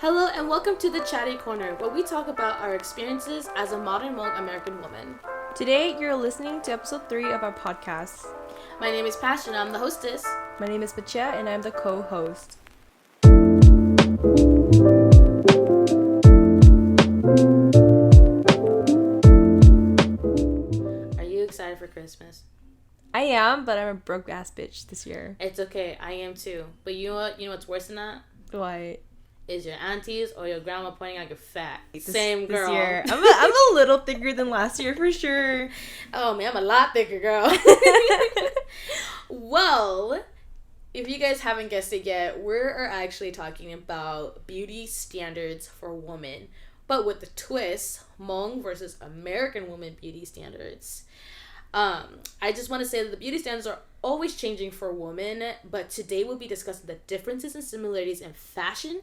Hello and welcome to the Chatty Corner, where we talk about our experiences as a modern Hmong American woman. Today, you're listening to episode 3 of our podcast. My name is Passion, I'm the hostess. My name is Pacha, and I'm the co-host. Are you excited for Christmas? I am, but I'm a broke-ass bitch this year. It's okay, I am too. But you know what? You know what's worse than that? What? Is your aunties or your grandma pointing out you're fat. Same girl. This year. I'm a little thicker than last year for sure. Oh man, I'm a lot thicker, girl. Well, if you guys haven't guessed it yet, we're actually talking about beauty standards for women, but with the twist, Hmong versus American woman beauty standards. I just want to say that the beauty standards are always changing for women, but today we'll be discussing the differences and similarities in fashion,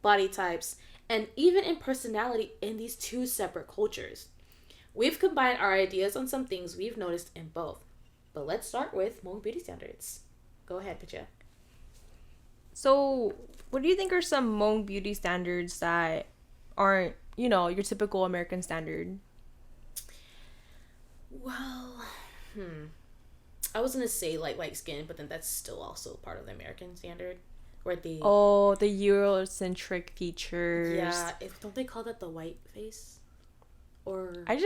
body types, and even in personality in these two separate cultures. We've combined our ideas on some things we've noticed in both. But let's start with Hmong beauty standards. Go ahead, Pacha. So, what do you think are some Hmong beauty standards that aren't, your typical American standard? Well, I was gonna say light skin, but then that's still also part of the American standard. Where the Eurocentric features. Yeah, don't they call that the white face? Or I've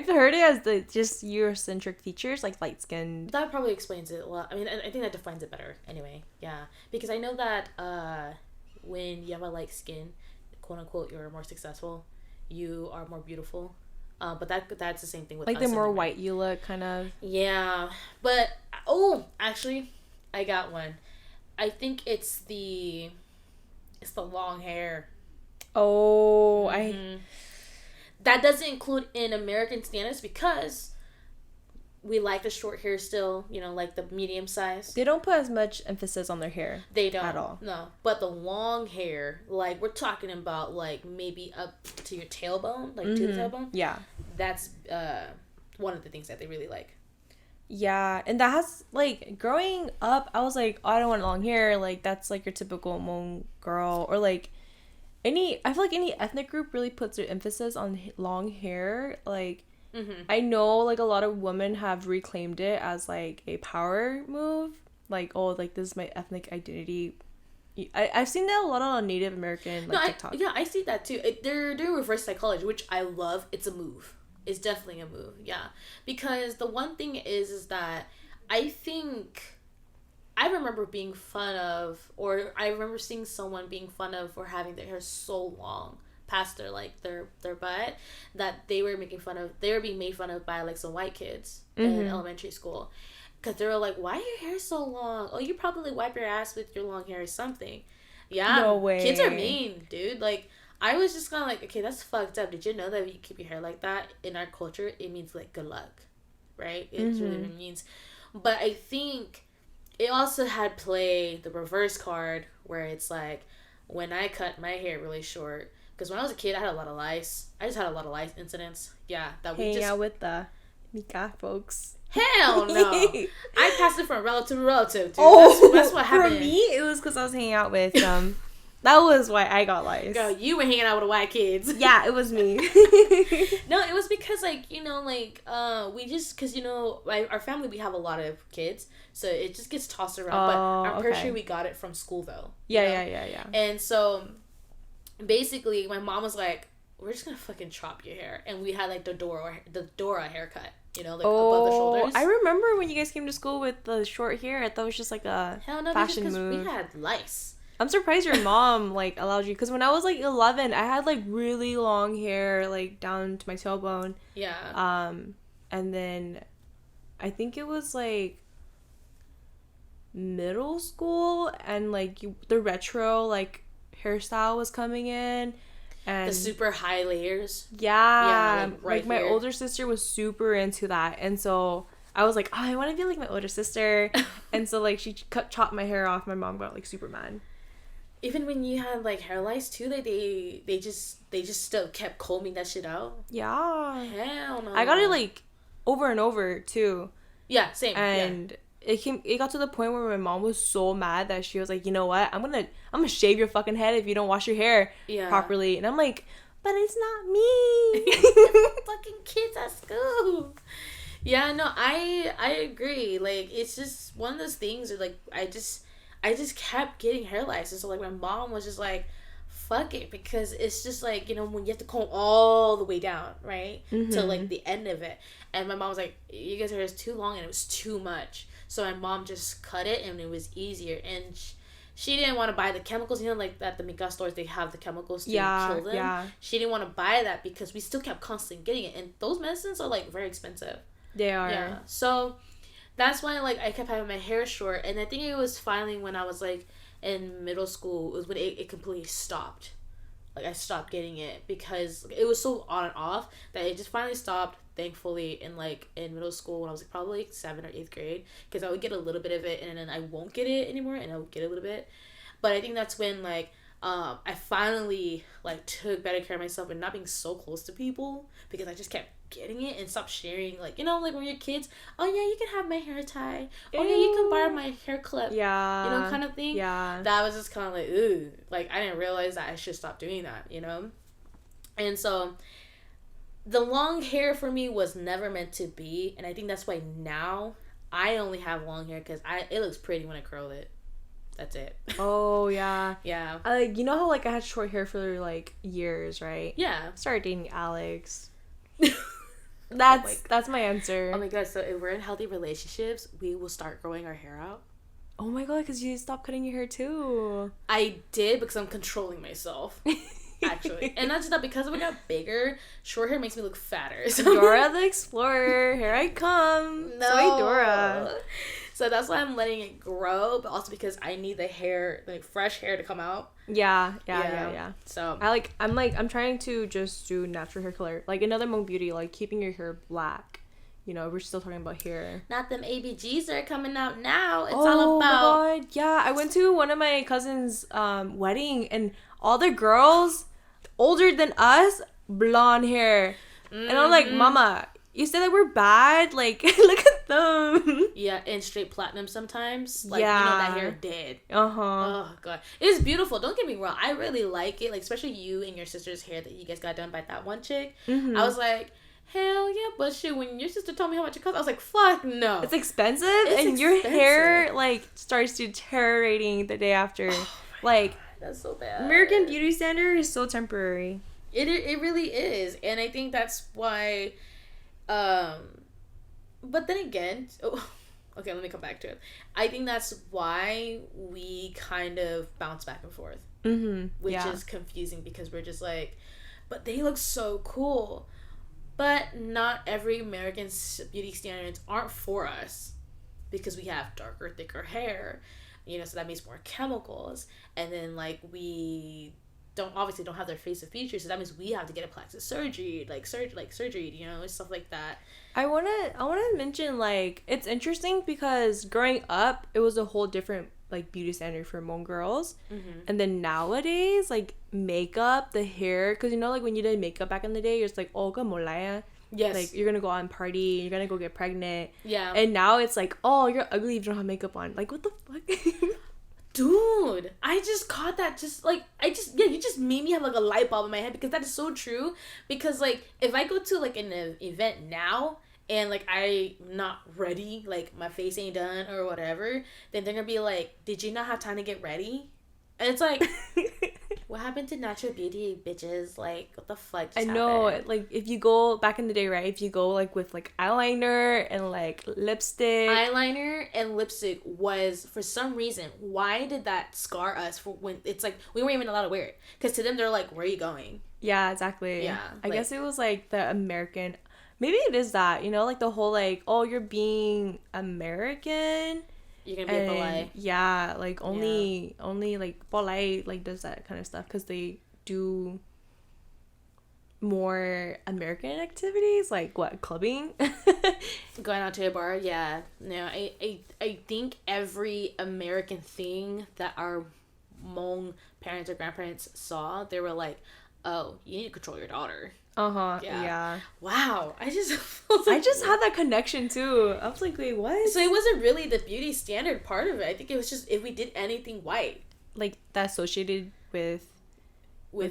heard it as the just Eurocentric features, like light skin. That probably explains it. Well, I mean, I think that defines it better. Anyway, yeah, because I know that when you have a light skin, quote unquote, you're more successful. You are more beautiful. But that's the same thing with like us the more and white you look, kind of. Yeah, but actually, I got one. I think it's the long hair. Oh, That doesn't include in American standards because we like the short hair still, like the medium size. They don't put as much emphasis on their hair. They don't. At all. No. But the long hair, like we're talking about like maybe up to your tailbone, like to the tailbone. Yeah. That's one of the things that they really like. Yeah, and that has, like, growing up, I was like, oh, I don't want long hair. Like, that's, like, your typical Hmong girl. Or, like, I feel like any ethnic group really puts their emphasis on long hair. Like, I know, like, a lot of women have reclaimed it as, like, a power move. Like, oh, like, this is my ethnic identity. I've seen that a lot on Native American, TikTok. I see that, too. They're doing reverse psychology, which I love. It's a move. It's definitely a move, yeah. Because the one thing is that I think I remember being fun of, or I remember seeing someone being fun of for having their hair so long past their butt that they were being made fun of by like some white kids in elementary school. Because they were like, why are your hair so long? Oh, you probably wipe your ass with your long hair or something. Yeah. No way. Kids are mean, dude. Like, I was just kind of like, okay, that's fucked up. Did you know that if you keep your hair like that, in our culture, it means, like, good luck, right? It really means. But I think it also had play the reverse card where it's like, when I cut my hair really short, because when I was a kid, I had a lot of lice. I just had a lot of lice incidents. Yeah. Hanging out with the Mika folks. Hell no. I passed it from relative to relative, dude. Oh, that's what happened. For me, it was because I was hanging out with that was why I got lice. Girl, you were hanging out with the white kids. Yeah, it was me. No, it was because, we just, because, our family, we have a lot of kids, so it just gets tossed around. But I'm pretty sure we got it from school, though. Yeah. And so, basically, my mom was like, we're just gonna fucking chop your hair. And we had, like, the Dora haircut, above the shoulders. I remember when you guys came to school with the short hair. I thought it was just, like, a fashion move. We had lice. I'm surprised your mom, like, allowed you. Because when I was, like, 11, I had, like, really long hair, like, down to my tailbone. Yeah. And then I think it was, like, middle school. And, like, the retro, like, hairstyle was coming in. And the super high layers. Yeah. Like, my older sister was super into that. And so I was like, oh, I want to be like my older sister. And so, like, she chopped my hair off. My mom got, like, super mad. Even when you had, like, hair lice, too, they just still kept combing that shit out? Yeah. Hell no. I got it, like, over and over, too. Yeah, same. And it got to the point where my mom was so mad that she was like, you know what, I'm gonna shave your fucking head if you don't wash your hair properly. And I'm like, but it's not me. Fucking kids at school. Yeah, no, I agree. Like, it's just one of those things where, like, I just kept getting hair lice. So like my mom was just like, fuck it, because it's just like, you know, when you have to comb all the way down, right, to like the end of it. And my mom was like, you guys' hair is too long, and it was too much. So my mom just cut it, and it was easier. And she didn't want to buy the chemicals, you know, like at the Mika stores, they have the chemicals to kill them. Yeah. She didn't want to buy that because we still kept constantly getting it, and those medicines are like very expensive. They are. Yeah. So that's why, like, I kept having my hair short, and I think it was finally when I was like in middle school was when it completely stopped. Like, I stopped getting it because it was so on and off that it just finally stopped, thankfully, in middle school when I was like probably like 7th or 8th grade, because I would get a little bit of it and then I won't get it anymore, and I would get a little bit. But I think that's when like I finally like took better care of myself and not being so close to people, because I just kept getting it and stopped sharing, like, you know, like when you're kids, oh yeah, you can have my hair tie, oh yeah, you can borrow my hair clip, yeah, you know, kind of thing. Yeah, that was just kind of like, ooh, like I didn't realize that I should stop doing that, you know. And so the long hair for me was never meant to be, and I think that's why now I only have long hair because it looks pretty when I curl it. That's it. Oh yeah. Yeah. You know how like I had short hair for like years, right? Yeah. Started dating Alex. That's my answer. Oh my god, so if we're in healthy relationships, we will start growing our hair out. Oh my god, because you stopped cutting your hair too. I did, because I'm controlling myself. Actually. And not just that, because when I got bigger, short hair makes me look fatter. So Dora the Explorer, here I come. No. Soy Dora. So that's why I'm letting it grow, but also because I need the hair, like fresh hair, to come out. Yeah. So I'm trying to just do natural hair color, like another Hmong beauty, like keeping your hair black. You know, we're still talking about hair. Not them ABGs that are coming out now. It's all about. Oh my god, yeah! I went to one of my cousin's wedding, and all the girls older than us, blonde hair, and I'm like, Mama, you said that we're bad. Like, look at them. Yeah, and straight platinum sometimes. Like, you know, that hair dead. Uh-huh. Oh, God. It's beautiful. Don't get me wrong. I really like it. Like, especially you and your sister's hair that you guys got done by that one chick. Mm-hmm. I was like, hell yeah. But shit, when your sister told me how much it cost, I was like, fuck no. It's expensive. Your hair, like, starts deteriorating the day after. Oh, like, God, that's so bad. American beauty standard is so temporary. It really is. And I think that's why... but then again, okay, let me come back to it. I think that's why we kind of bounce back and forth, which is confusing, because we're just like, but they look so cool, but not every American beauty standards aren't for us, because we have darker, thicker hair, you know, so that means more chemicals, and then like we don't have their face of features, so that means we have to get a plastic surgery, surgery, you know, stuff like that. I wanna mention, like, it's interesting because growing up it was a whole different like beauty standard for Hmong girls, and then nowadays, like, makeup, the hair, because you know, like when you did makeup back in the day, you're just like, oh, ka molaya. Yes. Like, you're gonna go out and party, you're gonna go get pregnant. Yeah. And now it's like, oh, you're ugly if you don't have makeup on. Like, what the fuck? Dude, I just caught that. You just made me have like a light bulb in my head, because that is so true. Because like, if I go to like an event now and like I'm not ready, like my face ain't done or whatever, then they're gonna be like, did you not have time to get ready? And it's like, what happened to natural beauty, bitches? Like, what the fuck just know, happened? Like, if you go back in the day, right? If you go like with like eyeliner and like lipstick. Eyeliner and lipstick was, for some reason, why did that scar us for when it's like we weren't even allowed to wear it? Because to them, they're like, where are you going? Yeah, exactly. Yeah. I guess it was like the American. Maybe it is that, you know, like the whole like, oh, you're being American. You're gonna be polite. Yeah, like only like polite like does that kind of stuff, because they do more American activities, like what, clubbing, going out to a bar. Yeah, no, I think every American thing that our Hmong parents or grandparents saw, they were like, oh, you need to control your daughter. Yeah. Wow. I just had that connection too. I was like, wait, what? So it wasn't really the beauty standard part of it. I think it was just if we did anything white, like that associated with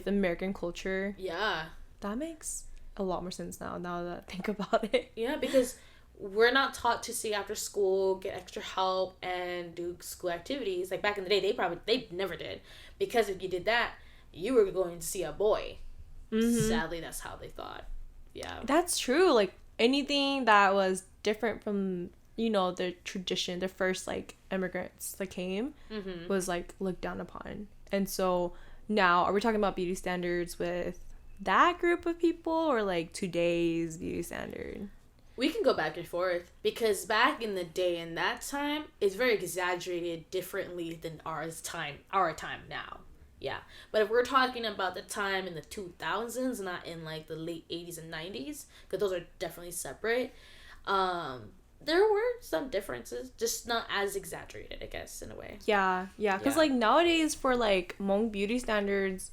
American culture. Yeah. That makes a lot more sense now that I think about it. Yeah, because we're not taught to stay after school, get extra help, and do school activities. Like back in the day, they never did. Because if you did that, you were going to see a boy. Mm-hmm. Sadly, that's how they thought. Yeah. That's true. Like anything that was different from, the tradition, the first like immigrants that came was like looked down upon. And so now, are we talking about beauty standards with that group of people or like today's beauty standard? We can go back and forth because back in the day in that time, it's very exaggerated differently than our time now. Yeah. But if we're talking about the time in the 2000s, not in like the late 80s and 90s, because those are definitely separate, there were some differences, just not as exaggerated, I guess, in a way. Yeah. Because like nowadays for like Hmong beauty standards,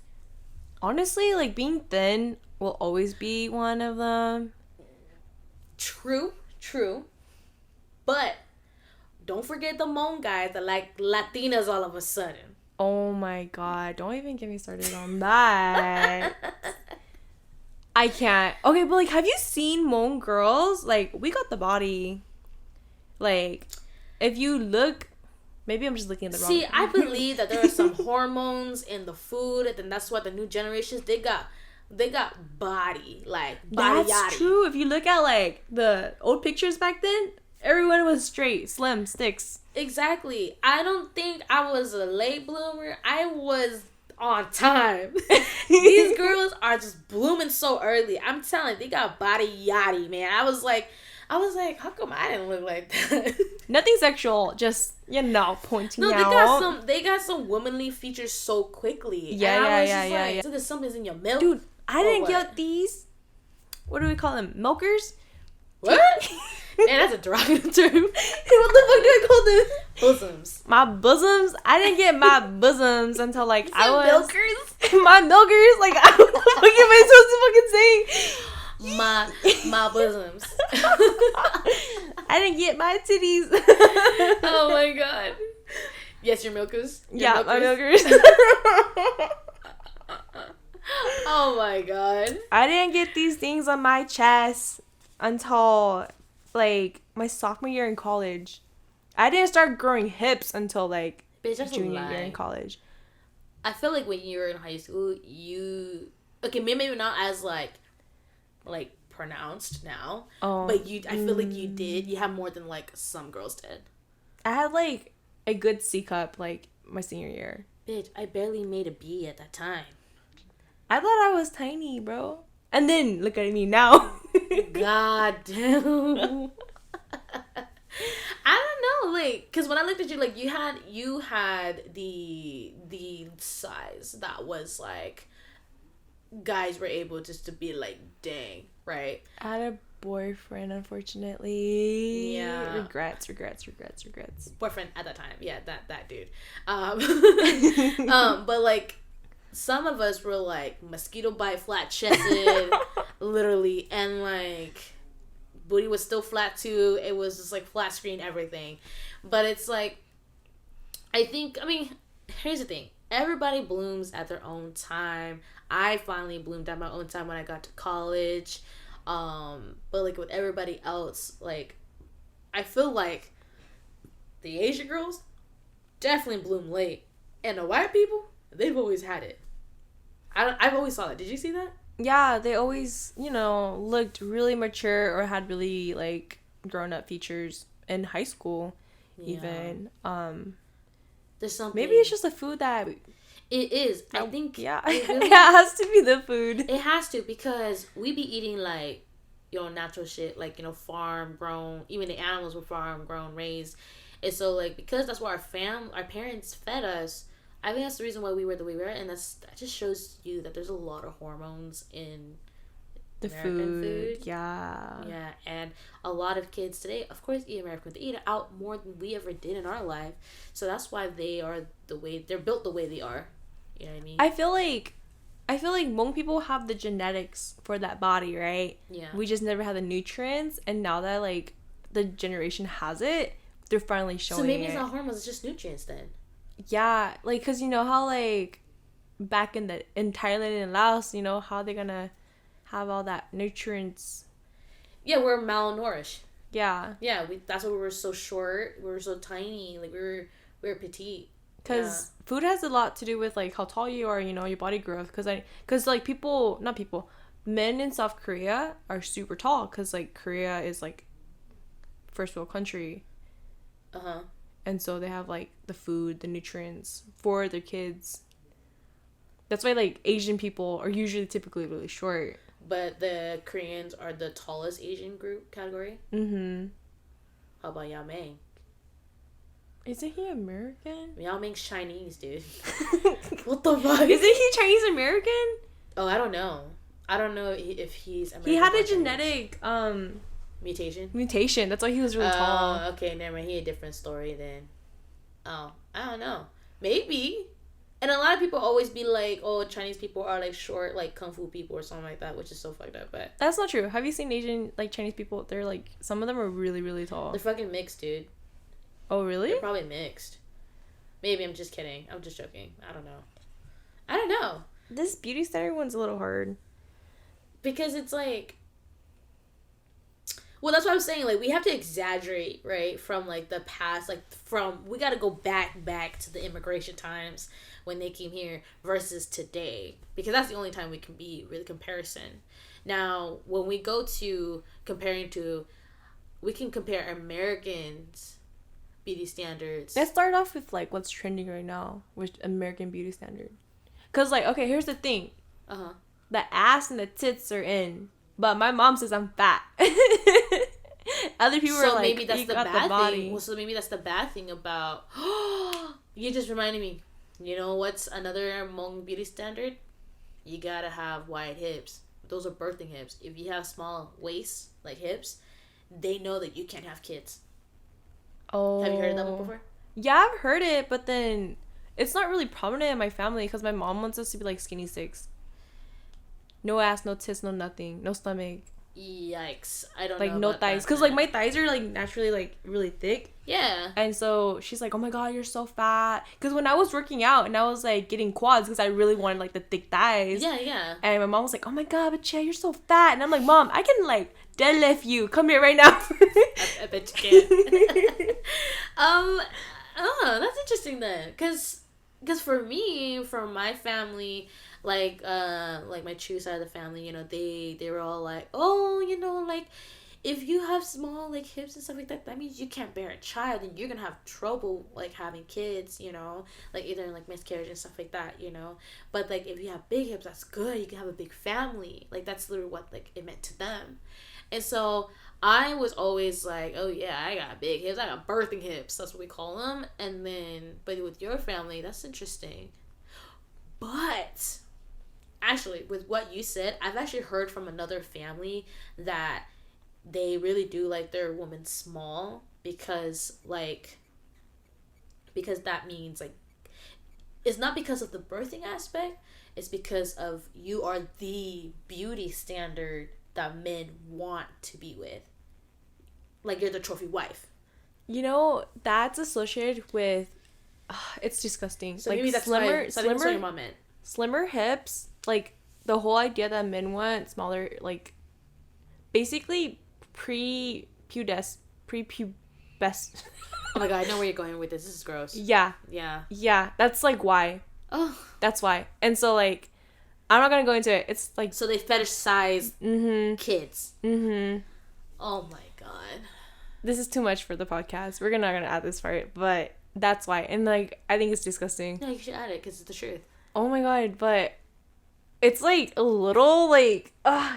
honestly, like being thin will always be one of them. True. But don't forget the Hmong guys that like Latinas all of a sudden. Oh my god, don't even get me started on that. I can't. Okay, but like, have you seen Hmong girls? Like, we got the body. Like, if you look, maybe I'm just looking at the wrong. See, I believe that there are some hormones in the food, and then that's why the new generations they got body, like body. That's true. If you look at like the old pictures back then, everyone was straight, slim, sticks. Exactly. I don't think I was a late bloomer. I was on time. These girls are just blooming so early. I'm telling you, they got body yachty, man. I was like, how come I didn't look like that? Nothing sexual, just pointing out. No, they got some womanly features so quickly. Yeah. So there's something's in your milk. Dude, I didn't get these. What do we call them? Milkers? What? Man, that's a derogatory term. What the fuck do I call them? Bosoms. My bosoms? I didn't get my bosoms until like I was milkers. My milkers? Like what the fuck am I supposed to fucking say? My bosoms. I didn't get my titties. Oh my god. Yes, your milkers. My milkers. Oh my god. I didn't get these things on my chest until like my sophomore year in college. I didn't start growing hips until like junior year in college. I feel like when you were in high school, maybe not as like pronounced now, but I feel like you had more than like some girls did. I had like a good C cup like my senior year. Bitch, I barely made a B at that time. I thought I was tiny, bro. And then look at me now. God damn. I don't know, like, cause when I looked at you, like, you had the size that was like, guys were able just to be like, dang, right? I had a boyfriend, unfortunately. Yeah. Regrets. Boyfriend at that time, yeah, that dude. But like, some of us were like mosquito bite, flat chested, literally, and like booty was still flat too. It was just like flat screen everything. But it's like, here's the thing. Everybody blooms at their own time. I finally bloomed at my own time when I got to college. But like with everybody else, like I feel like the Asian girls definitely bloom late, and the white people, they've always had it. I've always saw that. Did you see that? Yeah, they always, looked really mature or had really, like, grown-up features in high school, even. There's something... Maybe it's just the food that... It is. I think... Yeah, it has to be the food. It has to, because we be eating, like, natural shit, like, farm-grown. Even the animals were farm-grown, raised. And so, like, because that's what our parents fed us... I think that's the reason why we were the way we were, and that just shows you that there's a lot of hormones in the American food. Yeah. Yeah, and a lot of kids today, of course, eat American food. They eat it out more than we ever did in our life. So that's why they're built the way they are. You know what I mean? I feel like I feel like Hmong people have the genetics for that body, right? Yeah. We just never had the nutrients, and now that like the generation has it, they're finally showing it. So maybe it's not hormones, it's just nutrients then. Yeah, like, cause you know how like back in Thailand and Laos, you know how they're gonna have all that nutrients. Yeah, we're malnourished. Yeah. Yeah, that's why we were so short. We were so tiny. Like we were petite. Because food has a lot to do with like how tall you are, you know, your body growth. Because like men in South Korea are super tall. Because like Korea is like first world country. And so they have like the food, the nutrients for their kids. That's why like Asian people are usually typically really short. But the Koreans are the tallest Asian group category. How about Yao Ming? Isn't he American? Yao Ming's Chinese, dude. What the fuck? Isn't he Chinese American? Oh, I don't know. I don't know if he's American. He had a genetic mutation. That's why he was really tall. Okay, never mind. He had a different story then. Oh, I don't know. Maybe. And a lot of people always be like, oh, Chinese people are like short, like kung fu people or something like that, which is so fucked up. But that's not true. Have you seen Asian, like Chinese people? They're like, some of them are really, really tall. They're fucking mixed, dude. Oh, really? They're probably mixed. Maybe, I'm just kidding. I'm just joking. I don't know. This beauty standard one's a little hard. Because it's like... Well, that's what I was saying. Like, we have to exaggerate, right? From, like, the past. Like, we got to go back to the immigration times when they came here versus today. Because that's the only time we can be really comparison. Now, when we go to comparing to... We can compare Americans' beauty standards. Let's start off with, like, what's trending right now with American beauty standard. Because, like, okay, here's the thing. The ass and the tits are in. But my mom says I'm fat. Other people are like, maybe that's you the got bad the body. thing. Well, so maybe that's the bad thing about... You just reminded me. You know what's another Hmong beauty standard? You gotta have wide hips. Those are birthing hips. If you have small waist, like hips, they know that you can't have kids. Oh. Have you heard of that one before? Yeah, I've heard it, but then it's not really prominent in my family because my mom wants us to be like skinny sticks. No ass, no tits, no nothing, no stomach. Yikes! I don't like know no about thighs, because like my thighs are like naturally like really thick. Yeah. And so she's like, "Oh my god, you're so fat." Because when I was working out and I was like getting quads because I really wanted like the thick thighs. Yeah. And my mom was like, "Oh my god, but yeah, you're so fat." And I'm like, "Mom, I can like deadlift you. Come here right now." I bet you can. Oh, that's interesting then, because for me, for my family, like my true side of the family, you know, they were all like, oh, you know, like if you have small like hips and stuff like that, that means you can't bear a child and you're gonna have trouble like having kids, you know, like either like miscarriage and stuff like that, you know. But like if you have big hips, that's good. You can have a big family. Like that's literally what like it meant to them. And so I was always like, oh yeah, I got big hips. I got birthing hips. That's what we call them. And then, but with your family, that's interesting. But actually, with what you said, I've actually heard from another family that they really do like their woman small because that means like, it's not because of the birthing aspect. It's because of you are the beauty standard that men want to be with. Like you're the trophy wife. You know, that's associated with it's disgusting. So like maybe that's slimmer that's what your mom meant. Slimmer hips, like the whole idea that men want smaller, like basically pre-pubescent. Oh my god, I know where you're going with this. This is gross. Yeah, that's like why. Oh, that's why. And so like I'm not gonna go into it. It's like, so they fetishize kids. Oh my god, this is too much for the podcast. We're not gonna add this part, but that's why. And like I think it's disgusting. No, you should add it because it's the truth. Oh my god, but it's like a little like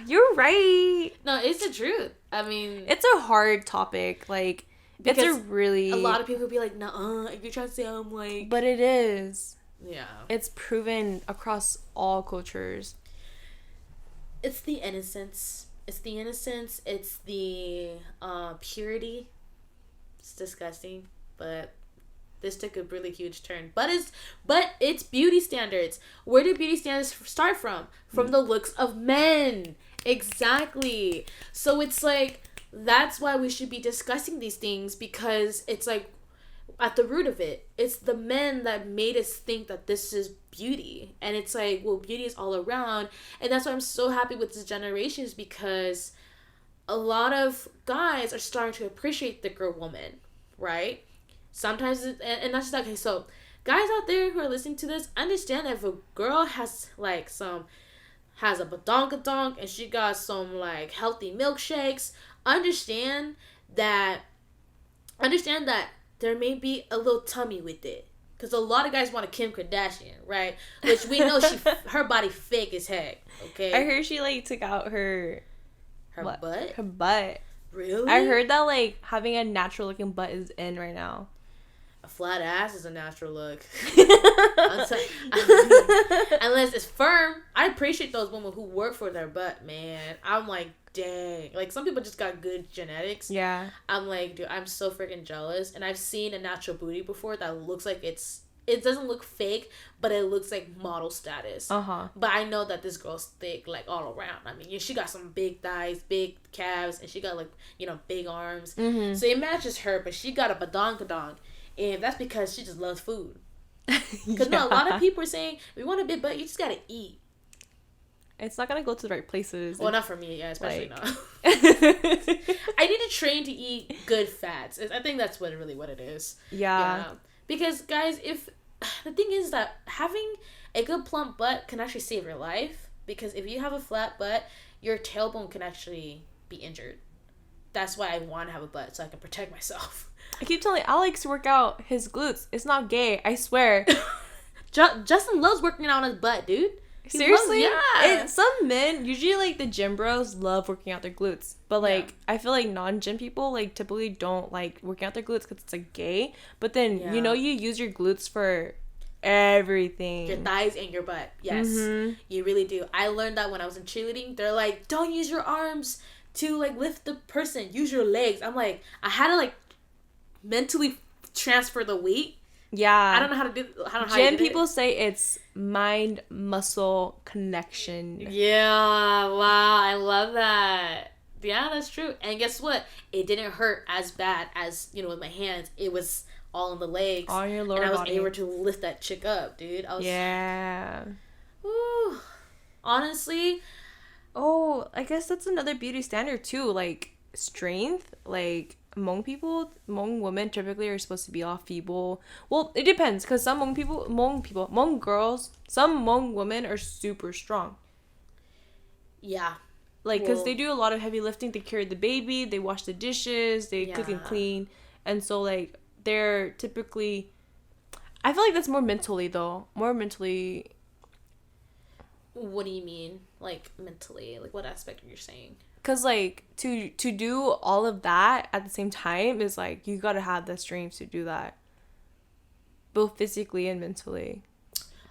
you're right. No, it's the truth. I mean, it's a hard topic. Like it's a lot of people be like, nah, if you're trying to say I'm like, but it is. Yeah. It's proven across all cultures. It's the innocence. It's the innocence. It's the purity. It's disgusting, but This took a really huge turn. But it's beauty standards. Where do beauty standards start from? From the looks of men. Exactly. So it's like, that's why we should be discussing these things, because it's like, at the root of it, it's the men that made us think that this is beauty. And it's like, well, beauty is all around. And that's why I'm so happy with this generation, is because a lot of guys are starting to appreciate the girl woman, right? Sometimes, and that's just okay. So, guys out there who are listening to this, understand that if a girl has like has a badonkadonk and she got some like healthy milkshakes, understand that there may be a little tummy with it, because a lot of guys want a Kim Kardashian, right? Which we know her body fake as heck. Okay, I heard she like took out her butt. Her butt. Really? I heard that like having a natural looking butt is in right now. A flat ass is a natural look. Unless it's firm. I appreciate those women who work for their butt, man. I'm like, dang. Like, some people just got good genetics. Yeah. I'm like, dude, I'm so freaking jealous. And I've seen a natural booty before that looks like it doesn't look fake, but it looks like model status. Uh-huh. But I know that this girl's thick, like, all around. I mean, she got some big thighs, big calves, and she got, like, big arms. Mm-hmm. So it matches her, but she got a badonkadonk. And that's because she just loves food. Because a lot of people are saying, we want a big butt, you just gotta eat. It's not gonna go to the right places. Well, not for me, yeah, especially not. I need to train to eat good fats. I think that's what it is. Yeah. Because, guys, the thing is that having a good plump butt can actually save your life. Because if you have a flat butt, your tailbone can actually be injured. That's why I want to have a butt, so I can protect myself. I keep telling Alex to work out his glutes. It's not gay, I swear. Justin loves working out on his butt, dude. Seriously? Some men, usually like the gym bros, love working out their glutes. But like, I feel like non-gym people like typically don't like working out their glutes because it's like gay. But then, you use your glutes for everything. Your thighs and your butt. Yes. Mm-hmm. You really do. I learned that when I was in cheerleading. They're like, don't use your arms to like lift the person. Use your legs. I'm like, I had to like mentally transfer the weight. Yeah. I don't know how to do Gym people say it's mind muscle connection. Yeah. Wow. I love that. Yeah, that's true. And guess what? It didn't hurt as bad as, with my hands. It was all in the legs. All your lower body. And I was able to lift that chick up, dude. Yeah. Woo. Honestly. Oh, I guess that's another beauty standard too. Like strength. Like Hmong women typically are supposed to be all feeble. Well, it depends, because some Hmong girls, some Hmong women are super strong. Yeah. Like, because they do a lot of heavy lifting. They carry the baby, they wash the dishes, they cook and clean. And so, like, they're typically... I feel like that's more mentally, though. More mentally... What do you mean? Like, mentally? Like, what aspect are you saying? Because, like, to do all of that at the same time is, like, you gotta have the strength to do that. Both physically and mentally.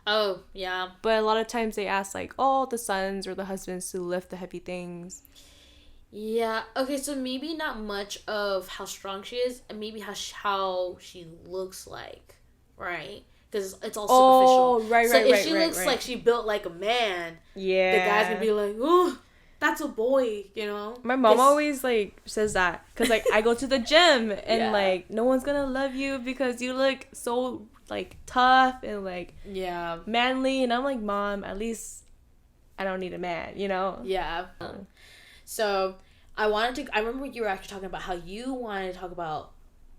Oh, yeah. But a lot of times they ask, like, the sons or the husbands to lift the heavy things. Yeah. Okay, so maybe not much of how strong she is, and maybe how she looks like, right? Because it's all superficial. Right. So if she looks like she built like a man, yeah, the guy's gonna be like, oh, that's a boy, My mom always, like, says that. Because, like, I go to the gym, and, like, no one's gonna love you because you look so, like, tough and, like, manly. And I'm like, Mom, at least I don't need a man, Yeah. So, I remember you were actually talking about how you wanted to talk about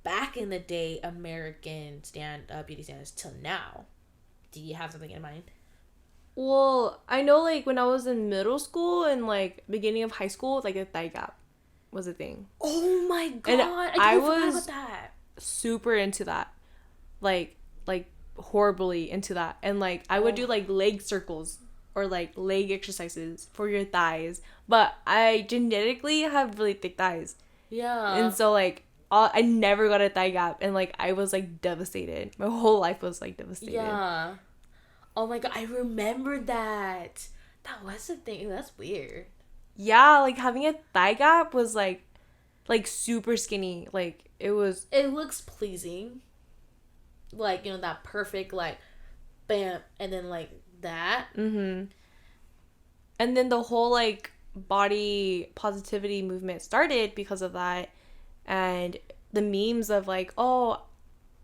back in the day American beauty standards till now. Do you have something in mind? Well, I know, like, when I was in middle school and, like, beginning of high school, like, a thigh gap was a thing. Oh, my God. And I was about that. Super into that. Like, horribly into that. And, like, I would do, like, leg circles or, like, leg exercises for your thighs. But I genetically have really thick thighs. Yeah. And so, like, I never got a thigh gap. And, like, I was, like, devastated. My whole life was, like, devastated. Yeah. Oh my God, I remember that. That was a thing. That's weird. Yeah, like, having a thigh gap was, like super skinny. Like, it was... It looks pleasing. like, you know, that perfect, like, bam, and then, like, that. Mm-hmm. And then the whole, like, body positivity movement started because of that. And the memes of, like, oh,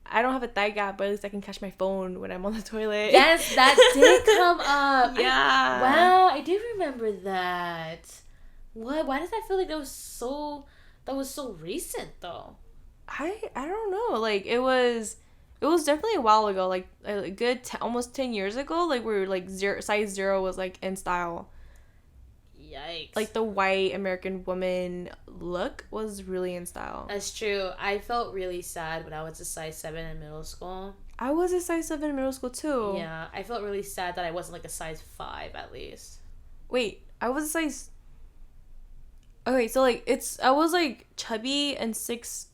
I don't have a thigh gap, but at least I can catch my phone when I'm on the toilet. Yes, that did come up. Yeah. Wow, I do remember that. What? Why does that feel like that was so recent, though? I don't know. Like, it was definitely a while ago, like a good almost 10 years ago, like where like size 0 was like in style. Yikes. Like the white American woman look was really in style. That's true. I felt really sad when I was a size 7 in middle school. I was a size 7 in middle school too. Yeah, I felt really sad that I wasn't like a size 5 at least. Wait, I was a size. Okay, so like I was like chubby in sixth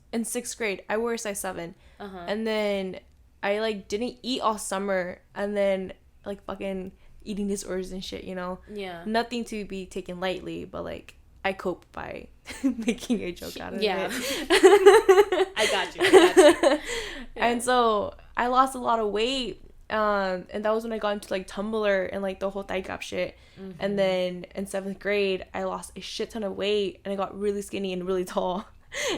grade. I wore a size 7. And then I like didn't eat all summer, and then like fucking eating disorders and shit, you know? Yeah. Nothing to be taken lightly, but like I cope by making a joke out of it. I got you. Yeah. And so I lost a lot of weight. And that was when I got into like Tumblr and like the whole thigh gap shit. Mm-hmm. And then in 7th grade, I lost a shit ton of weight and I got really skinny and really tall.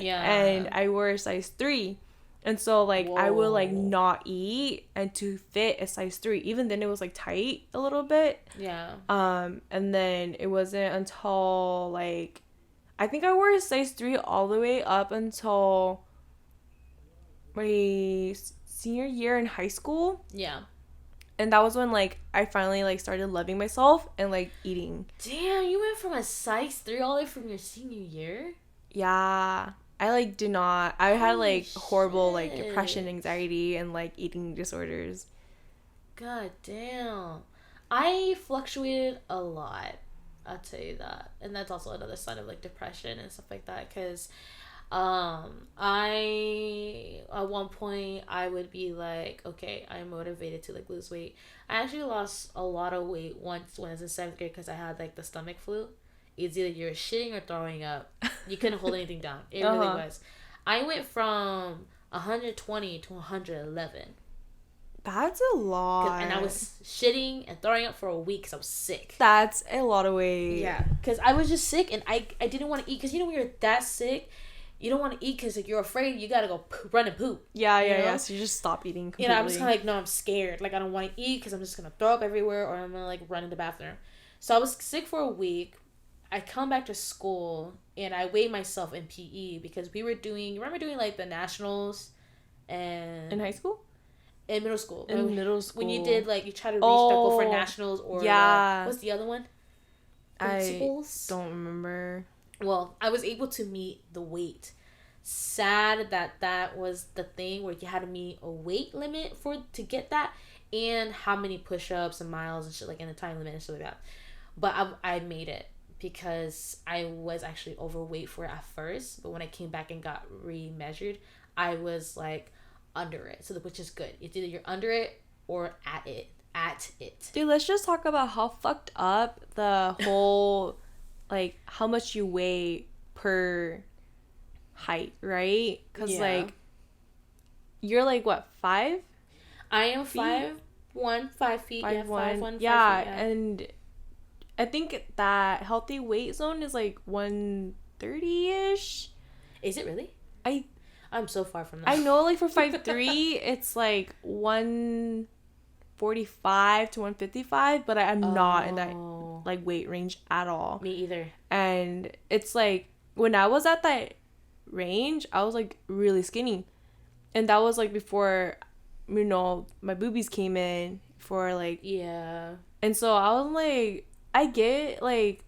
Yeah. And I wore a size 3. And so, like, whoa, I would, like, not eat and to fit a size 3. Even then, it was, like, tight a little bit. Yeah. And then it wasn't until, like, I think I wore a size 3 all the way up until my senior year in high school. Yeah. And that was when, like, I finally, like, started loving myself and, like, eating. Damn, you went from a size 3 all the way from your senior year? Yeah. I, like, did not. I had, like, horrible, like, depression, anxiety, and, like, eating disorders. God damn. I fluctuated a lot. I'll tell you that. And that's also another sign of, like, depression and stuff like that. Because I, at one point, I would be like, okay, I'm motivated to, like, lose weight. I actually lost a lot of weight once when I was in 7th grade because I had, like, the stomach flu. It's either you're shitting or throwing up. You couldn't hold anything down. It really was. I went from 120 to 111. That's a lot. And I was shitting and throwing up for a week because I was sick. That's a lot of weight. Yeah. Because I was just sick and I didn't want to eat. Because, you know, when you're that sick, you don't want to eat because, like, you're afraid you got to go run and poop. Yeah. So you just stop eating completely. You know, I'm just kind of like, no, I'm scared. Like, I don't want to eat because I'm just going to throw up everywhere or I'm going to, like, run in the bathroom. So I was sick for a week. I come back to school and I weigh myself in PE because we were doing, like the nationals and... In high school? In middle school. In middle school. When you did, like, you try to reach the goal for nationals or... Yeah. What's the other one? Principals? I don't remember. Well, I was able to meet the weight. Sad that was the thing where you had to meet a weight limit to get that and how many push-ups and miles and shit, like, in a time limit and shit like that. But I made it. Because I was actually overweight for it at first, but when I came back and got remeasured, I was like under it. So which is good. It's either you're under it or at it. Dude, let's just talk about how fucked up the whole like how much you weigh per height, right? Because like you're like what, 5? I am 5'1", 5 feet. 5'1". 5'1", 5 feet, yeah, and I think that healthy weight zone is like 130-ish. Is it really? I'm so far from that. I know, like, for 5'3", it's like 145 to 155, but I'm not in that, like, weight range at all. Me either. And it's like, when I was at that range, I was, like, really skinny. And that was, like, before, you know, my boobies came in for, like... Yeah. And so I was, like... I get, like,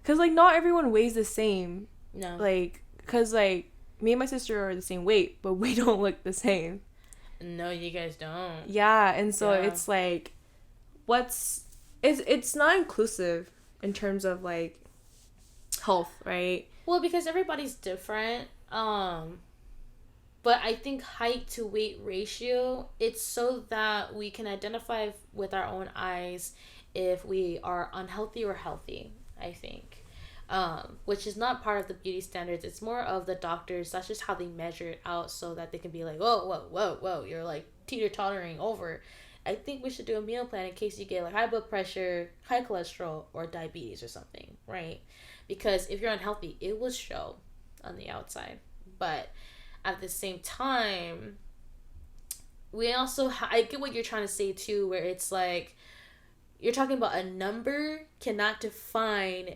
because, like, not everyone weighs the same. No. Like, because, like, me and my sister are the same weight, but we don't look the same. No, you guys don't. Yeah, and so it's, like, it's not inclusive in terms of, like, health, right? Well, because everybody's different. But I think height to weight ratio, it's so that we can identify with our own eyes if we are unhealthy or healthy, I think. which is not part of the beauty standards. It's more of the doctors. That's just how they measure it out so that they can be like, whoa, you're like teeter-tottering over. I think we should do a meal plan in case you get like high blood pressure, high cholesterol, or diabetes or something, right? Because if you're unhealthy, it will show on the outside. But at the same time, we also I get what you're trying to say too, where it's like you're talking about a number cannot define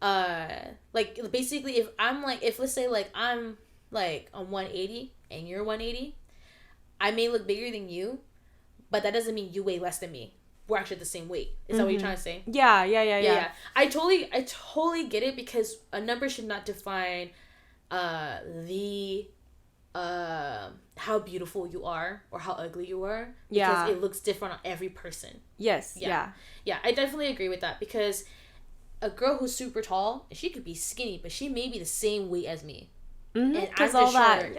like basically if let's say like I'm like on 180 and you're 180, I may look bigger than you, but that doesn't mean you weigh less than me. We're actually the same weight. Is that what you're trying to say? Yeah. I totally get it, because a number should not define the how beautiful you are or how ugly you are, because it looks different on every person. Yes. Yeah, I definitely agree with that, because a girl who's super tall, she could be skinny, but she may be the same weight as me. Mm-hmm. And I'm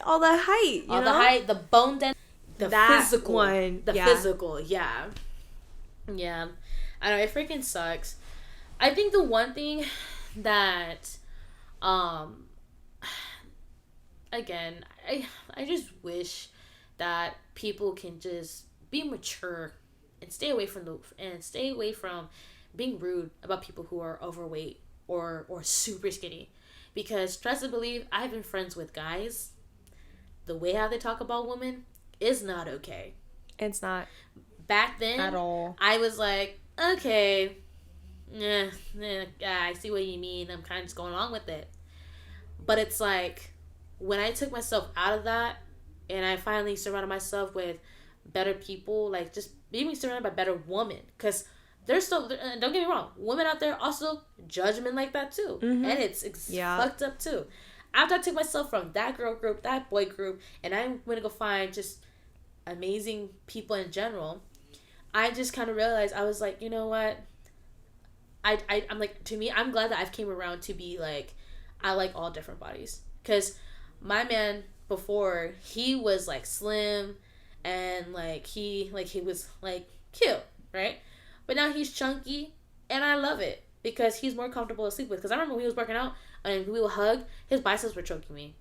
all that height, the height, the bone density, the physical one, physical, yeah. I know, it freaking sucks. I think the one thing that again, I just wish that people can just be mature and stay away from being rude about people who are overweight or super skinny. Because trust and believe, I've been friends with guys. The way how they talk about women is not okay. It's not. Back then, at all. I was like, okay, I see what you mean. I'm kind of just going along with it. But it's like, when I took myself out of that and I finally surrounded myself with better people, like just being surrounded by better women, because there's still, don't get me wrong, women out there also judge men like that too. Mm-hmm. And it's fucked up too. After I took myself from that girl group, that boy group, and I'm going to go find just amazing people in general, I just kind of realized, I was like, you know what? I'm like, to me, I'm glad that I've came around to be like, I like all different bodies. Because my man before, he was like slim and like he was like cute, right? But now he's chunky and I love it because he's more comfortable to sleep with. Because I remember when he was working out and we would hug, his biceps were choking me.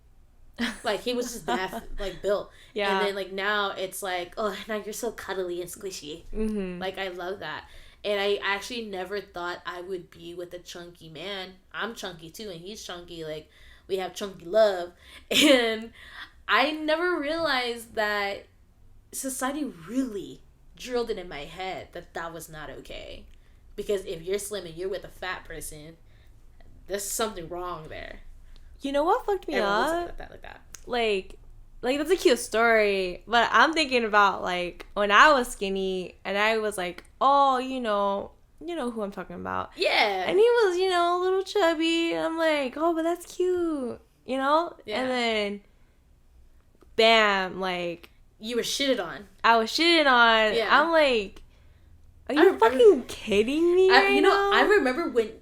Like, he was just that, like, built. Yeah. And then, like, now it's like, oh, now you're so cuddly and squishy. Mm-hmm. Like, I love that. And I actually never thought I would be with a chunky man. I'm chunky, too, and he's chunky. Like, we have chunky love. And I never realized that society really drilled it in my head that that was not okay. Because if you're slim and you're with a fat person, there's something wrong there. You know what fucked me up? Like that. Like that's a cute story, but I'm thinking about like when I was skinny and I was like, oh, you know who I'm talking about. Yeah. And he was, a little chubby. And I'm like, oh, but that's cute, Yeah. And then, bam, like. You were shitted on. I was shitted on. Yeah. I'm like, are you fucking kidding me right now? I remember when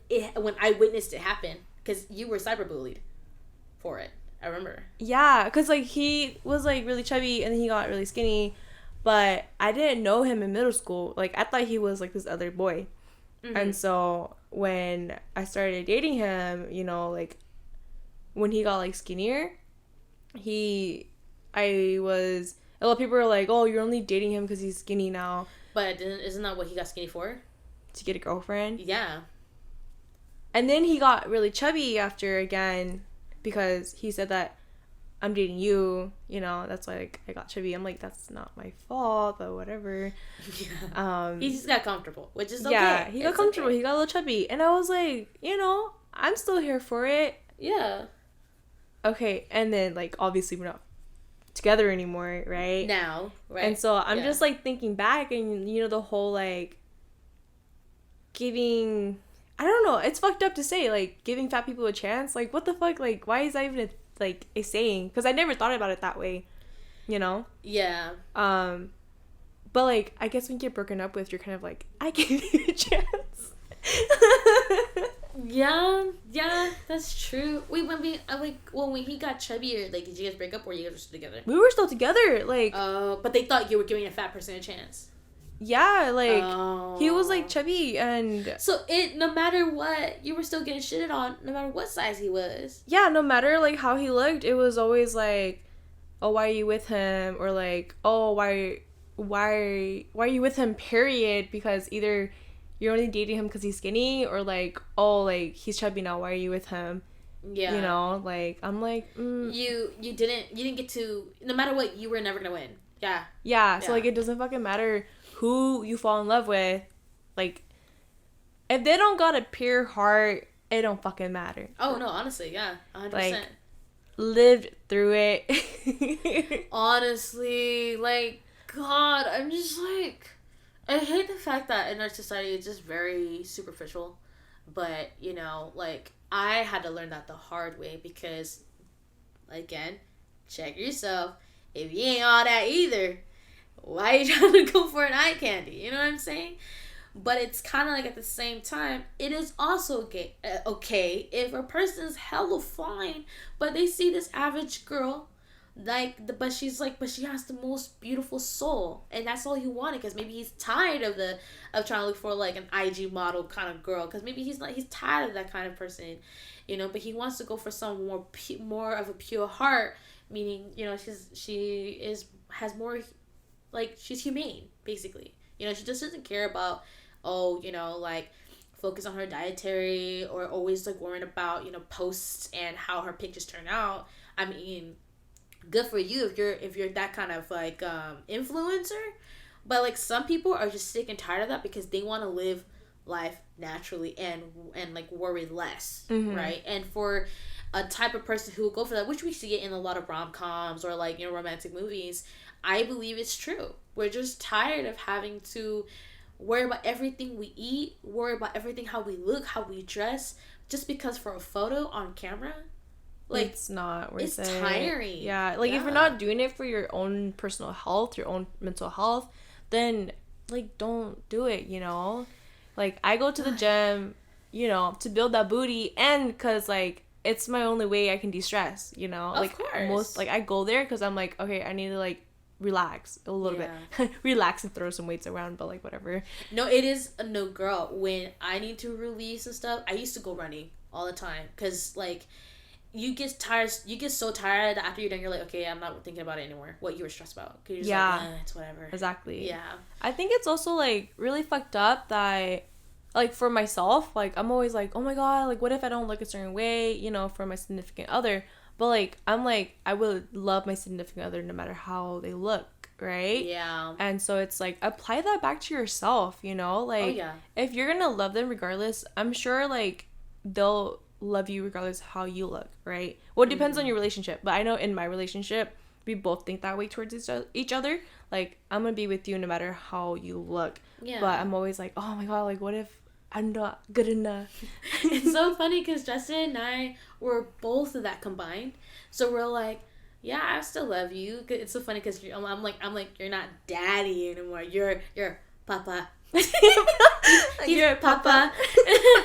I witnessed it happen because you were cyberbullied for it. I remember. Yeah, because like he was like really chubby and then he got really skinny, but I didn't know him in middle school. Like I thought he was like this other boy. Mm-hmm. And so when I started dating him, like when he got like skinnier, a lot of people were like, oh, you're only dating him because he's skinny now. But isn't that what he got skinny for? To get a girlfriend? Yeah. And then he got really chubby after again because he said that I'm dating you, that's why like, I got chubby. I'm like, that's not my fault, but whatever. Yeah. He just got comfortable, which is okay. Yeah, he got comfortable. Okay. He got a little chubby. And I was like, I'm still here for it. Yeah. Okay, and then like obviously we're not together anymore, right? Now, right. And so I'm just like thinking back and the whole like giving, I don't know, it's fucked up to say like giving fat people a chance. Like what the fuck? Like why is that even a saying? Because I never thought about it that way, Yeah. But like I guess when you get broken up with, you're kind of like, I gave you a chance. Yeah, that's true. Wait, when he got chubbier, like, did you guys break up or you guys were still together? We were still together, like. But they thought you were giving a fat person a chance. Yeah, like he was like Oh. chubby and So no matter what, you were still getting shitted on, no matter what size he was. yeah, no matter like how he looked, it was always like, oh, why are you with him? Or like, oh, why are you with him? Period. Because either you're only dating him because he's skinny, or like, oh, like he's chubby now. Why are you with him? Yeah. You know, like I'm like, you didn't get to. No matter what, you were never gonna win. Yeah. yeah. So like, it doesn't fucking matter who you fall in love with. Like, if they don't got a pure heart, it don't fucking matter. Oh no, honestly, yeah, 100%. Like, lived through it. Honestly, like, God, I'm just like, I hate the fact that in our society it's just very superficial. But, you know, like, I had to learn that the hard way because, again, check yourself. If you ain't all that either, why are you trying to go for an eye candy? You know what I'm saying? But it's kind of like at the same time, it is also okay if a person's hella fine, but they see this average girl, but she has the most beautiful soul, and that's all he wanted. Because maybe he's tired of trying to look for like an IG model kind of girl. Because maybe he's tired of that kind of person, you know. But he wants to go for some more of a pure heart, meaning, you know, has more, like, she's humane basically. You know, she just doesn't care about, oh, you know, like, focus on her dietary or always, like, worrying about, you know, posts and how her pictures turn out. I mean, good for you if you're that kind of, like, influencer. But, like, some people are just sick and tired of that because they want to live life naturally and like, worry less, right? And for a type of person who will go for that, which we see it in a lot of rom-coms or, like, you know, romantic movies, I believe it's true. We're just tired of having to worry about everything we eat, worry about everything, how we look, how we dress, just because for a photo on camera. Like, it's not worth it. It's tiring. Yeah, like, if you're not doing it for your own personal health, your own mental health, then, like, don't do it, you know? Like, I go to the gym, you know, to build that booty, and because, like, it's my only way I can de-stress, you know? Of like, course. I go there because I'm like, okay, I need to, like, relax a little bit. Relax and throw some weights around, but, like, whatever. No, it is a no, girl. When I need to release and stuff, I used to go running all the time. Because, like, you get so tired that after you're done, you're like, okay, I'm not thinking about it anymore. What you were stressed about. Because you're just like, it's whatever. Exactly. Yeah. I think it's also, like, really fucked up that, like, for myself, like, I'm always like, oh my god, like, what if I don't look a certain way, you know, for my significant other? But, like, I'm like, I would love my significant other no matter how they look, right? Yeah. And so it's like, apply that back to yourself, you know? Like, if you're gonna love them regardless, I'm sure, like, they'll love you regardless how you look, right? Well, it depends on your relationship. But I know in my relationship, we both think that way towards each other. Like, I'm gonna be with you no matter how you look. Yeah. But I'm always like, oh my god, like, what if I'm not good enough? It's so funny because Justin and I were both of that combined. So we're like, yeah, I still love you. It's so funny because I'm like, you're not daddy anymore. You're papa. You're papa.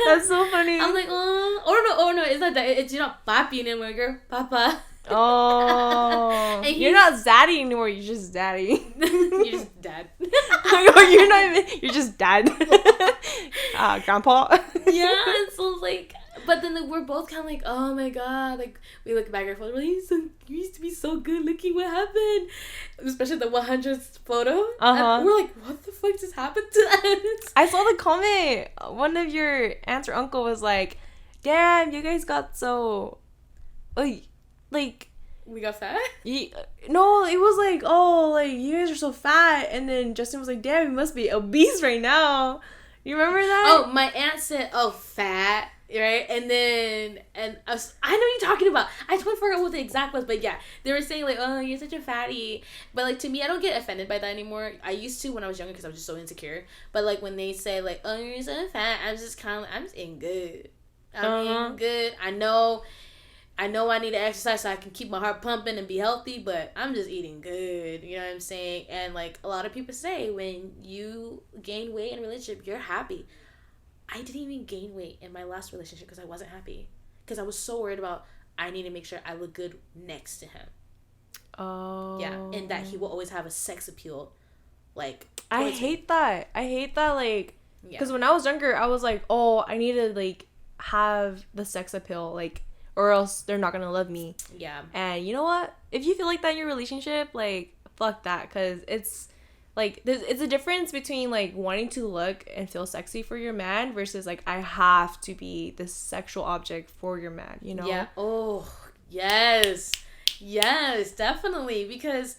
That's so funny. I'm like, oh no, it's not that. It's, you're not papi anymore. You're papa. Oh, and you're not zaddy anymore. You're just daddy. You're just dad. You're not even. You're just dad. Grandpa. Yeah, so like, but then we're both kind of like, oh my god, like, we look back at our photo, we're like, you used to be so good looking. What happened? Especially the 100th photo. We're like, what the fuck just happened to us? I saw the comment. One of your aunts or uncle was like, damn, you guys got so, like, we got fat? No, it was like, oh, like, you guys are so fat. And then Justin was like, damn, you must be obese right now. You remember that? Oh, my aunt said, oh, fat, right? And then, I know what you're talking about. I totally forgot what the exact was, but yeah. They were saying, like, oh, you're such a fatty. But, like, to me, I don't get offended by that anymore. I used to when I was younger because I was just so insecure. But, like, when they say, like, oh, you're so fat, I'm just eating good. I'm eating good. I know I need to exercise so I can keep my heart pumping and be healthy, but I'm just eating good. You know what I'm saying? And, like, a lot of people say when you gain weight in a relationship, you're happy. I didn't even gain weight in my last relationship because I wasn't happy. Because I was so worried about, I need to make sure I look good next to him. Oh. Yeah, and that he will always have a sex appeal like. I hate that. Like, because when I was younger, I was like, oh, I need to like have the sex appeal, like, or else they're not gonna love me. Yeah. And you know what? If you feel like that in your relationship, like, fuck that, because it's like it's a difference between like wanting to look and feel sexy for your man versus like I have to be this sexual object for your man, you know? Yeah. Oh, yes. Yes, definitely. Because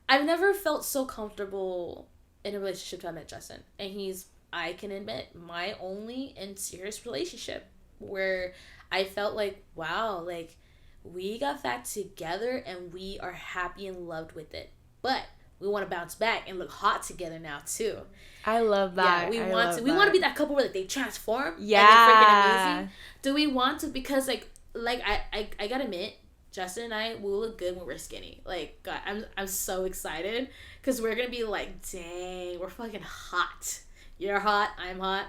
I've never felt so comfortable in a relationship till I met Justin. And he's, I can admit, my only and serious relationship where I felt like, wow, like we got back together and we are happy and loved with it. But we want to bounce back and look hot together now too. I love that. Yeah, we want to be that couple where like they transform. Yeah. And they're freaking amazing. Do we want to? Because like I gotta admit, Justin and I will look good when we're skinny. Like, God, I'm so excited because we're gonna be like, dang, we're fucking hot. You're hot. I'm hot.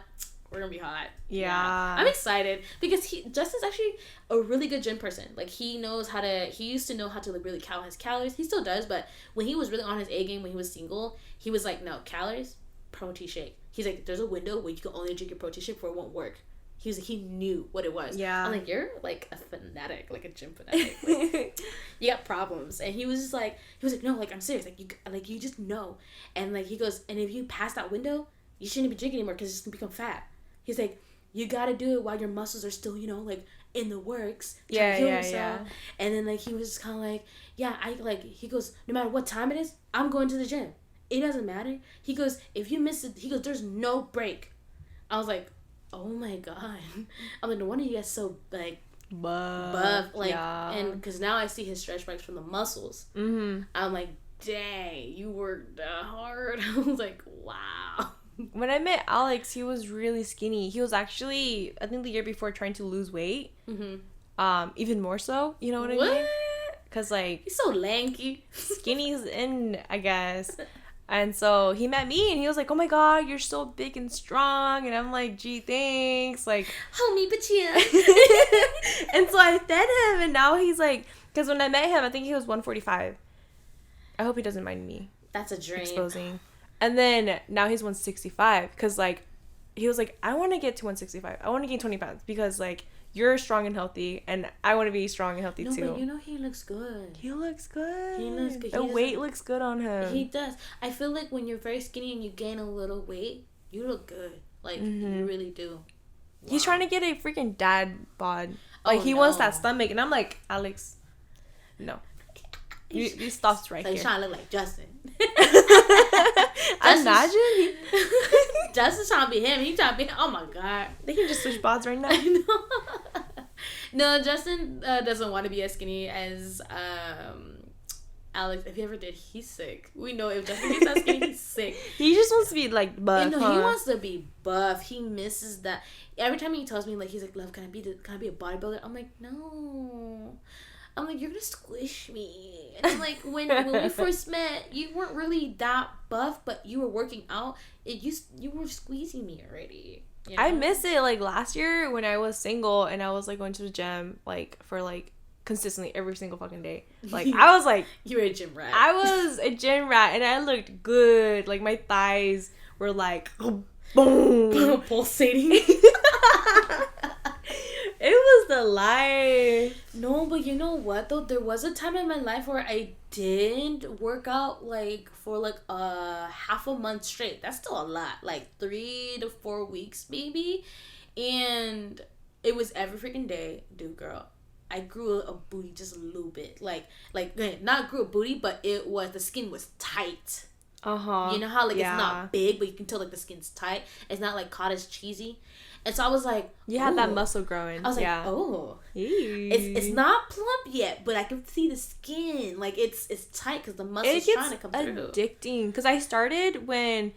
We're gonna be hot. Yeah. I'm excited because Justin's actually a really good gym person. Like he used to know how to like really count his calories. He still does, but when he was really on his A game when he was single, he was like, no, calories, protein shake. He's like, there's a window where you can only drink your protein shake before it won't work. He was like, he knew what it was. Yeah. I'm like, you're like a fanatic, like a gym fanatic. Like, you got problems. And he was like, no, like I'm serious. Like you just know. And like he goes, and if you pass that window, you shouldn't be drinking anymore because it's gonna become fat. He's like, you gotta do it while your muscles are still, you know, like in the works. Yeah. And then like he was just kind of like, yeah, he goes, no matter what time it is, I'm going to the gym. It doesn't matter. He goes, if you miss it, he goes, there's no break. I was like, oh my God. I'm like, no wonder you guys so like buff. Like, and because now I see his stretch marks from the muscles. Mm-hmm. I'm like, dang, you worked hard. I was like, wow. When I met Alex, he was really skinny. He was actually, I think the year before, trying to lose weight. Mm-hmm. Even more so. You know what I mean? Because, like... He's so lanky. Skinny's in, I guess. And so he met me, and he was like, oh my God, you're so big and strong. And I'm like, gee, thanks. Like... Homie, but yeah. And so I fed him, and now he's like... Because when I met him, I think he was 145. I hope he doesn't mind me. That's a dream. Exposing. And then now he's 165 because like he was like, I want to get to 165. I want to gain 20 pounds because like you're strong and healthy and I want to be strong and healthy too. No, but you know he looks good. He looks good. He looks good. The weight looks good on him. He does. I feel like when you're very skinny and you gain a little weight, you look good. Like you really do. Wow. He's trying to get a freaking dad bod. Like he wants that stomach and I'm like, Alex, no. You stops right so here. He's trying to look like Justin. Imagine. Justin's trying to be him. He's trying to be him. Oh my God. They can just switch bods right now. No, Justin doesn't want to be as skinny as Alex. If he ever did, he's sick. We know if Justin gets that skinny, he's sick. He just wants to be like buff. No, he wants to be buff. He misses that. Every time he tells me like he's like, love, can I be a bodybuilder? I'm like, no. I'm like, you're gonna squish me. And I'm like, when we first met, you weren't really that buff, but you were working out. You were squeezing me already. You know? I miss it. Like last year when I was single and I was like going to the gym like for like consistently every single fucking day. Like I was like, you were a gym rat. I was a gym rat and I looked good. Like my thighs were like boom pulsating. It was the life. No, but you know what though? There was a time in my life where I didn't work out like for like half a month straight. That's still a lot. Like 3 to 4 weeks maybe. And it was every freaking day. Dude, girl, I grew a booty just a little bit. Like not grew a booty, but the skin was tight. Uh-huh. You know how like it's not big, but you can tell like the skin's tight. It's not like cottage cheesy. And so I was like, you had that muscle growing. I was like, oh, it's not plump yet, but I can see the skin. Like it's tight because the muscle's trying to come through. It's addicting because I started when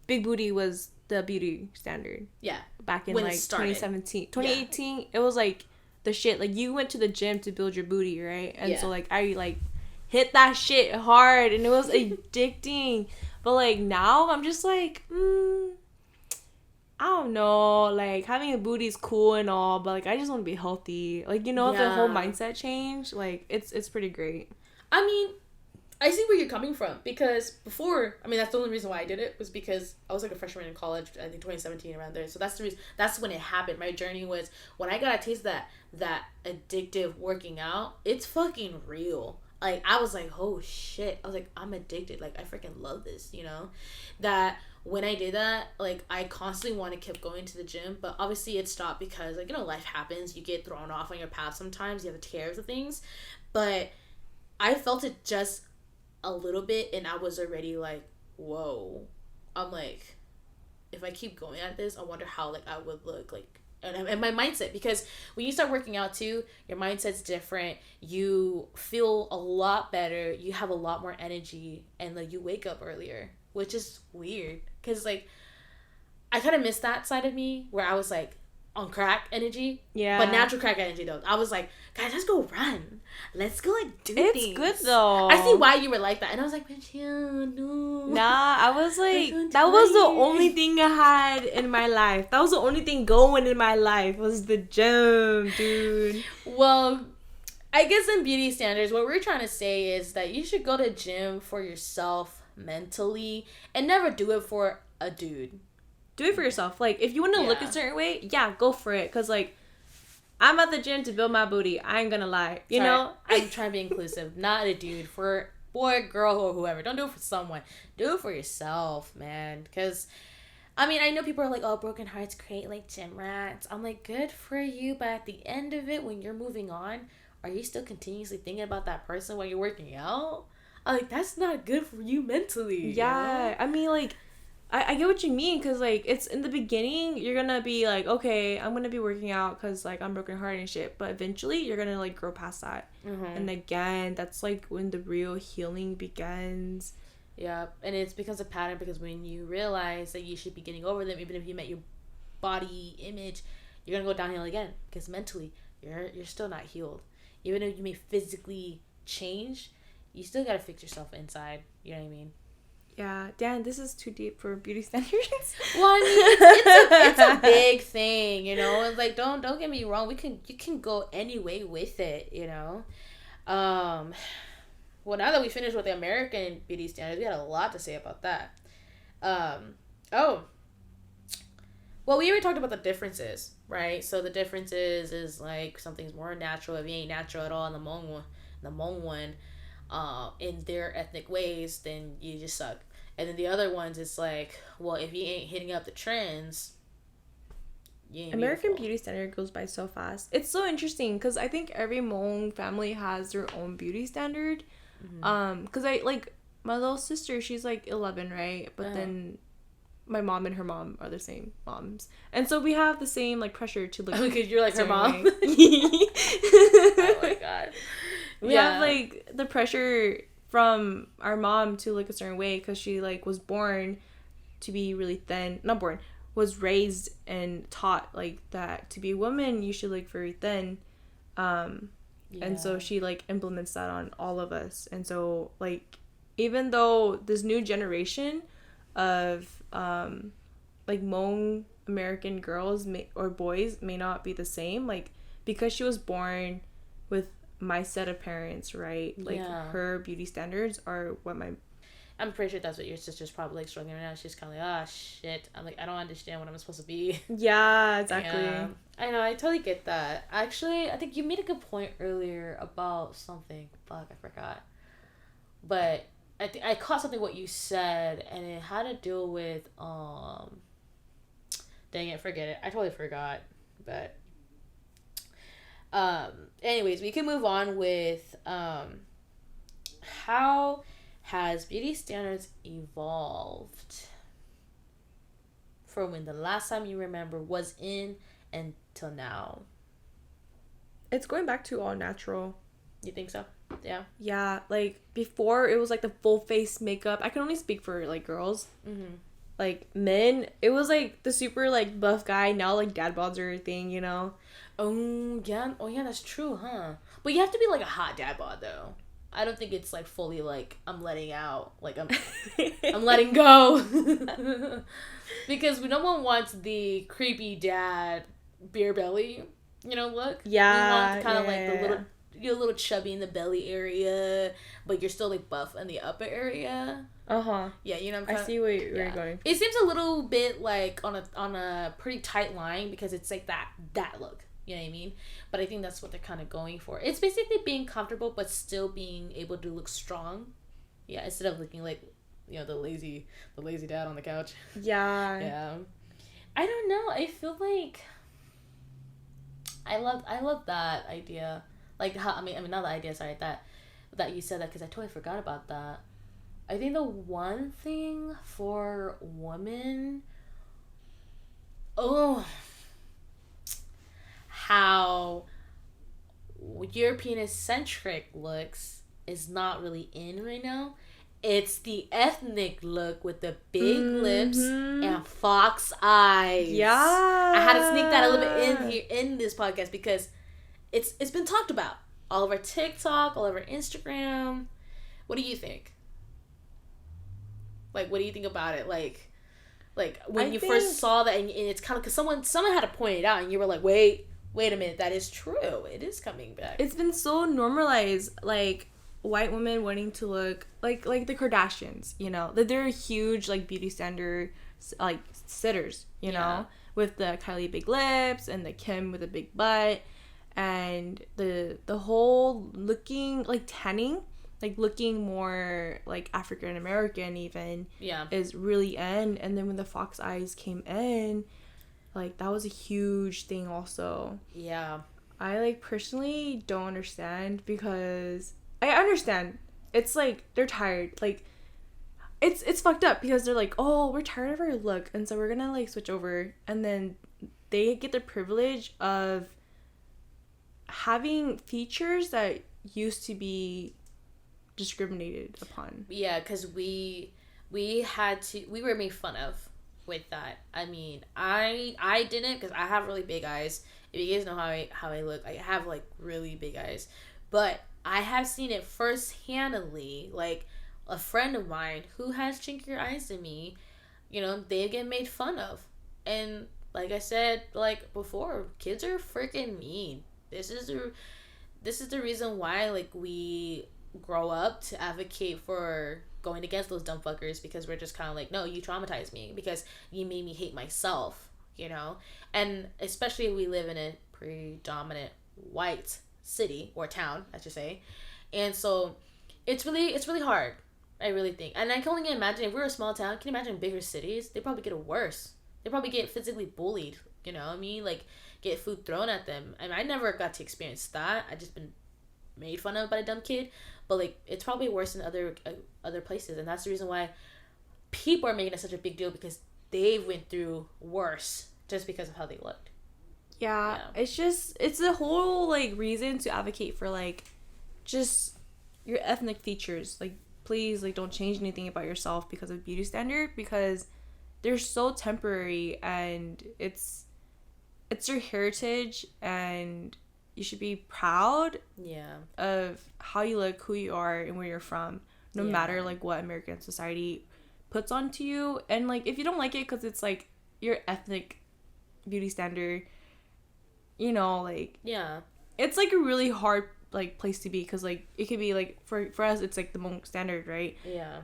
big booty was the beauty standard. Yeah, back in like 2017, 2018. Yeah. It was like the shit. Like you went to the gym to build your booty, right? And so like I like hit that shit hard, and it was addicting. But like now I'm just like, I don't know, like, having a booty is cool and all, but, like, I just want to be healthy. Like, you know, the whole mindset change, like, it's pretty great. I mean, I see where you're coming from, because before, I mean, that's the only reason why I did it, was because I was like a freshman in college, I think 2017, around there. So that's the reason, that's when it happened. My journey was when I got a taste of that addictive working out. It's fucking real. Like, I was like, oh shit. I was like, I'm addicted. Like, I freaking love this, you know? That when I did that, like, I constantly wanted to keep going to the gym, but obviously it stopped because, like, you know, life happens. You get thrown off on your path sometimes. You have to take care of the things. But I felt it just a little bit, and I was already like, whoa. I'm like, if I keep going at this, I wonder how, like, I would look, like, and my mindset, because when you start working out too, your mindset's different. You feel a lot better, you have a lot more energy, and like you wake up earlier, which is weird, because like I kind of missed that side of me where I was like on crack energy. Yeah. But natural crack energy though. I was like, guys, let's go run. Let's go like do things. It's good though. I see why you were like that. And I was like, Michelle, no. Nah, I was like, that was the only thing I had in my life. That was the only thing going in my life was the gym, dude. Well, I guess in beauty standards, what we're trying to say is that you should go to gym for yourself mentally and never do it for a dude. Do it for yourself. Like, if you want to look a certain way, yeah, go for it. Because, like, I'm at the gym to build my booty. I ain't gonna lie. You know? I'm trying to be inclusive. Not a dude. For boy, girl, or whoever. Don't do it for someone. Do it for yourself, man. Because, I mean, I know people are like, oh, broken hearts create, like, gym rats. I'm like, good for you. But at the end of it, when you're moving on, are you still continuously thinking about that person while you're working out? I'm like, that's not good for you mentally. Yeah. You know? I mean, like, I get what you mean, because, like, it's in the beginning, you're gonna be like, okay, I'm gonna be working out because, like, I'm broken hearted and shit, but eventually you're gonna, like, grow past that. Mm-hmm. And again, that's, like, when the real healing begins. Yeah, and it becomes a pattern, because when you realize that you should be getting over them, even if you met your body image, you're gonna go downhill again, because mentally, you're still not healed. Even if you may physically change, you still gotta fix yourself inside, you know what I mean? Yeah, Dan, this is too deep for beauty standards. Well, I mean, it's a big thing, you know. It's like, don't get me wrong. You can go any way with it, you know. Well, now that we finished with the American beauty standards, we had a lot to say about that. Well, we already talked about the differences, right? So the differences is like something's more natural. If you ain't natural at all in the Hmong one, in their ethnic ways, then you just suck. And then the other ones, it's like, well, if you ain't hitting up the trends, you ain't American beautiful. Beauty standard goes by so fast. It's so interesting because I think every Hmong family has their own beauty standard. Mm-hmm. Because I like my little sister, she's like 11, right? But then my mom and her mom are the same moms, and so we have the same like pressure to look. Because you're like her mom. Oh my god. We have like the pressure from our mom to look a certain way because she like was born to be really thin. Not born, was raised and taught like that to be a woman you should look very thin. And so she like implements that on all of us. And so like even though this new generation of like Hmong American girls or boys may not be the same, like because she was born with my set of parents, right? Like her beauty standards are what I'm pretty sure that's what your sister's probably like struggling right now. She's kind of like, oh shit, I'm like, I don't understand what I'm supposed to be. Yeah, exactly. Yeah. I know, I totally get that. Actually, I think you made a good point earlier about something. Fuck, I forgot. But I caught something what you said, and it had to deal with dang it, forget it. I totally forgot. But anyways, we can move on with how has beauty standards evolved from when the last time you remember was in until now? It's going back to all natural. You think so? Yeah. Yeah, like before it was like the full face makeup. I can only speak for like girls. Mm-hmm. Like men, it was like the super like buff guy. Now like dad bods are a thing, you know. Oh yeah, that's true, huh? But you have to be like a hot dad bod though. I don't think it's like fully like I'm letting out, like I'm letting go. Because no one wants the creepy dad beer belly, you know, look. Yeah. We want kind of like the little you're a little chubby in the belly area, but you're still like buff in the upper area. Yeah, you know I see where you're going. It seems a little bit like on a pretty tight line because it's like that look. You know what I mean? But I think that's what they're kind of going for. It's basically being comfortable but still being able to look strong. Yeah, instead of looking like, you know, the lazy dad on the couch. Yeah. Yeah. I don't know. I feel like I love that idea. Like how I mean not the idea. Sorry, that you said that because I totally forgot about that. I think the one thing for women, how European centric looks is not really in right now. It's the ethnic look with the big lips and fox eyes. Yeah. I had to sneak that a little bit in here in this podcast because it's been talked about all over TikTok, all over Instagram. What do you think? Like, what do you think about it? Like when you first saw that, and it's kind of because someone had to point it out, and you were like, wait a minute, that is true. It is coming back. It's been so normalized, like white women wanting to look like the Kardashians, you know, that they're huge like beauty standard like sitters, you know, with the Kylie big lips and the Kim with a big butt, and the whole looking like tanning, like looking more like African American even, is really in. And then when the fox eyes came in, like that was a huge thing also. Yeah. I like personally don't understand, because I understand it's like they're tired, like it's fucked up because they're like, oh, we're tired of our look, and so we're gonna like switch over, and then they get the privilege of having features that used to be discriminated upon. Yeah, because we were made fun of with that. I mean, I didn't, because I have really big eyes. If you guys know how I look, I have like really big eyes, but I have seen it first-handedly. Like a friend of mine who has chinkier eyes than me, you know, they get made fun of. And like I said, like before, kids are freaking mean. This is the reason why like we grow up to advocate for going against those dumb fuckers, because we're just kind of like, no, you traumatized me because you made me hate myself, you know. And especially if we live in a predominant white city or town, I should say, and so it's really hard. I really think, and I can only imagine if we're a small town. Can you imagine bigger cities? They probably get it worse. They probably get physically bullied. You know what I mean? Like get food thrown at them. I mean, I never got to experience that. I just been made fun of by a dumb kid. But like it's probably worse in other places, and that's the reason why people are making it such a big deal, because they went through worse just because of how they looked. Yeah, it's a whole like reason to advocate for like just your ethnic features. Like please, like don't change anything about yourself because of beauty standard, because they're so temporary, and it's your heritage, and you should be proud of how you look, who you are, and where you're from, no matter like what American society puts onto you. And like if you don't like it because it's like your ethnic beauty standard, you know, like it's like a really hard like place to be, because like it could be like for us it's like the Hmong standard, right?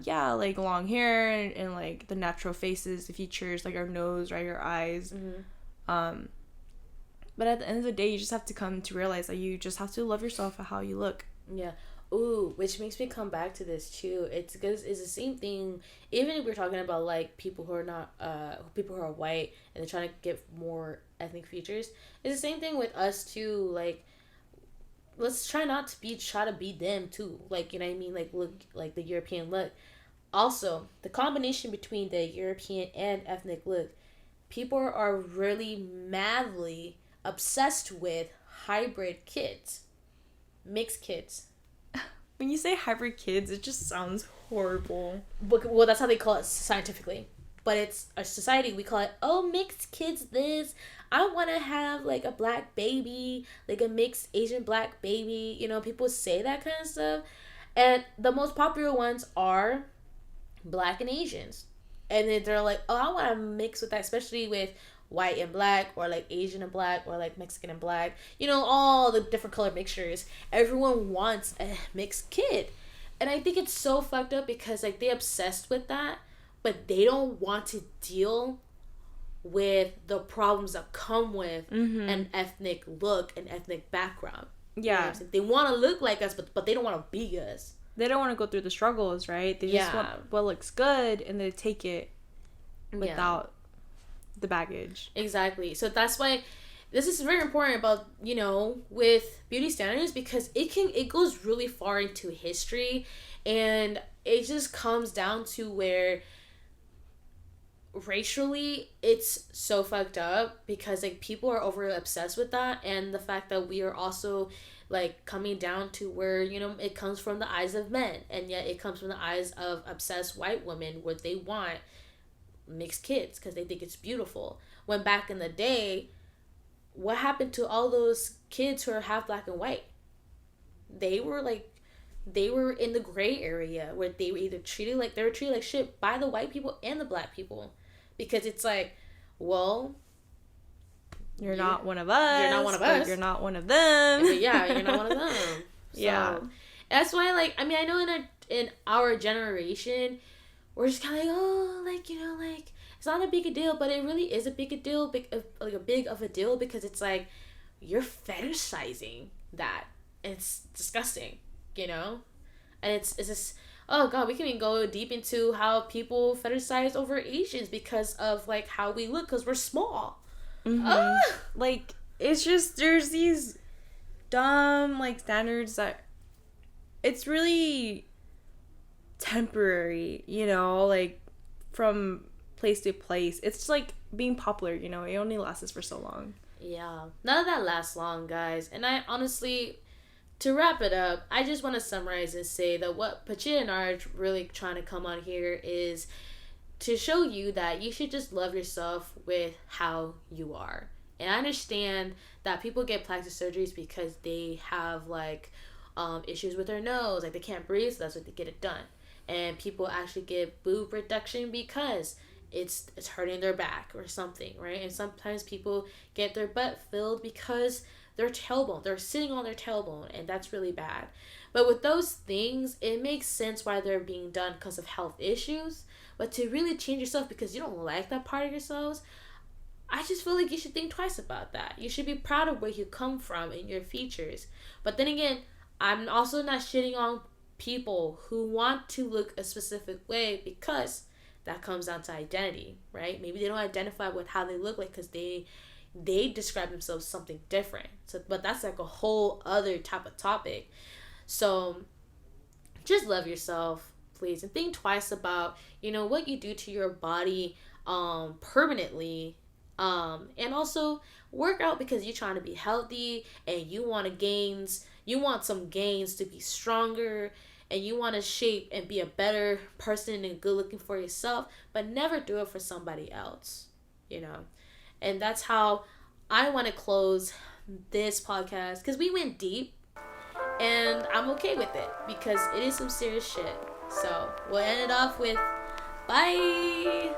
Like long hair and like the natural faces, the features, like our nose, right, our eyes. But at the end of the day, you just have to come to realize that you just have to love yourself for how you look. Ooh, which makes me come back to this too. It's because it's the same thing. Even if we're talking about like people who are not people who are white and they're trying to get more ethnic features, it's the same thing with us too. Like let's try not to try to be them too. Like, you know what I mean? Like look like the European look. Also, the combination between the European and ethnic look, people are really madly obsessed with hybrid kids, mixed kids. When you say hybrid kids, it just sounds horrible. Well, that's how they call it scientifically. But it's a society, we call it, oh, mixed kids this. I want to have like a black baby, like a mixed Asian black baby. You know, people say that kind of stuff. And the most popular ones are black and Asians. And then they're like, oh, I want to mix with that, especially with white and black, or like Asian and black, or like Mexican and black, you know, all the different color mixtures. Everyone wants a mixed kid. And I think it's so fucked up because like they obsessed with that, but they don't want to deal with the problems that come with an ethnic look and ethnic background. Yeah. You know, they want to look like us, but they don't want to be us. They don't want to go through the struggles, right? They just want what looks good, and they take it without the baggage. Exactly. So that's why this is very important about, you know, with beauty standards, because it goes really far into history, and it just comes down to where racially it's so fucked up because like people are over obsessed with that, and the fact that we are also like coming down to where, you know, it comes from the eyes of men, and yet it comes from the eyes of obsessed white women where they want mixed kids because they think it's beautiful, when back in the day, what happened to all those kids who are half black and white? They were in the gray area where they were treated like shit by the white people and the black people, because it's like, well, you're not one of us. You're not one of us. You're not one of them. Yeah, you're not one of them. So, yeah. That's why, like, I mean, I know in our generation, we're just kind of like, oh, like, you know, like, it's not a big a deal, but it really is a big of a deal, because it's like, you're fetishizing that. And it's disgusting, you know? And it's just, oh god, we can even go deep into how people fetishize over Asians because of like how we look, because we're small. Like, it's just, there's these dumb like standards that it's really temporary, you know, like from place to place. It's like being popular, you know, it only lasts for so long. Yeah, none of that lasts long, guys. And I honestly, to wrap it up, I just want to summarize and say that what Pachit and I are really trying to come on here is to show you that you should just love yourself with how you are. And I understand that people get plastic surgeries because they have like issues with their nose, like they can't breathe, so that's why they get it done. And people actually get boob reduction because it's hurting their back or something, right? And sometimes people get their butt filled because their tailbone, they're sitting on their tailbone, and that's really bad. But with those things, it makes sense why they're being done because of health issues. But to really change yourself because you don't like that part of yourselves, I just feel like you should think twice about that. You should be proud of where you come from and your features. But then again, I'm also not shitting on people who want to look a specific way, because that comes down to identity, right? Maybe they don't identify with how they look like because they describe themselves something different. So, but that's like a whole other type of topic. So just love yourself, please, and think twice about, you know, what you do to your body permanently. And also work out because you're trying to be healthy and you want some gains to be stronger, and you want to shape and be a better person and good looking for yourself, but never do it for somebody else, you know. And that's how I want to close this podcast, because we went deep and I'm okay with it because it is some serious shit. So we'll end it off with bye.